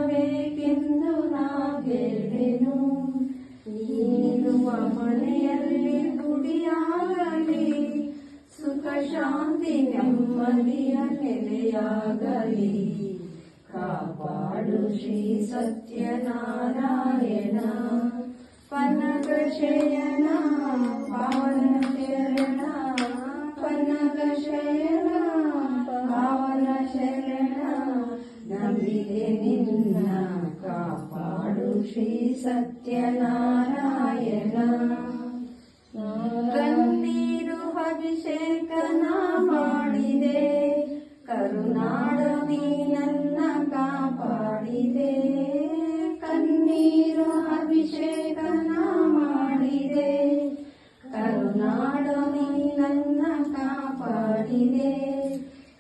ಕಾಯಬೇಕೆಂದು ನಾ ಬೇಡೆನು. ನೀನುವ ಮನೆಯಲ್ಲಿ ಗುಡಿಯಾಗಲಿ, ಸುಖ ಶಾಂತಿ ನೆಮ್ಮದಿಯ ನೆಲೆಯಾಗಲಿ. ಕಾಪಾಡು ಶ್ರೀ ಸತ್ಯನಾರಾಯಣ, ಪನ್ನಗ ಶಯನ ಪಾವನ ಶರಣ, ಪನ್ನಗ ಶಯನ ಪಾವನ ಶರಣ. ನಂಬಿದೆ ನಿನ್ನ ಕಾಪಾಡು ಶ್ರೀ ಸತ್ಯನಾರಾಯಣ. ಕಣ್ಣೀರು ಅಭಿಷೇಕನ ಮಾಡಿದೆ, ಕರುನಾಡು ನೀ ನನ್ನ ಕಾಪಾಡಿದೆ. ಕಣ್ಣೀರು ಅಭಿಷೇಕನ ಮಾಡಿದೆ, ಕರುನಾಡು ನೀ ನನ್ನ ಕಾಪಾಡಿದೆ.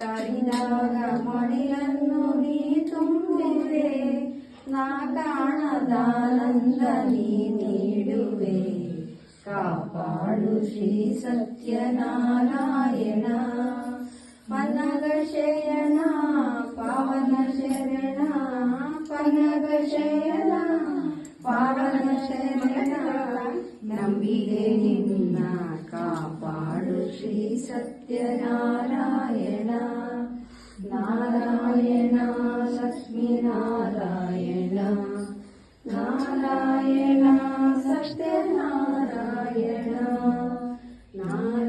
ಕಡಿದಾಗ ಮಡಿಲನ್ನು ನೀ ತುಂಬಿದೆ, ನಾ ಕಾಣದಾನಂದ ನೀ ನೀಡುವೆ. ಕಾಪಾಡು ಶ್ರೀ ಸತ್ಯನಾರಾಯಣ, ಪನ್ನಗ ಶಯನ ಪಾವನ ಶರಣ, ಪನ್ನಗ ಶಯನ ಪಾವನ ಶರಣ. ನಂಬಿದೆ ನಿನ್ನ ಕಾಪಾಡು ಶ್ರೀ ಸತ್ಯನಾರಾಯಣ. ನಾರಾಯಣ ಲಕ್ಷ್ಮೀ ನಾರಾಯಣ, ನಾರಾಯಣ ಸತ್ಯನಾರಾಯಣ, ನಾರಾಯಣ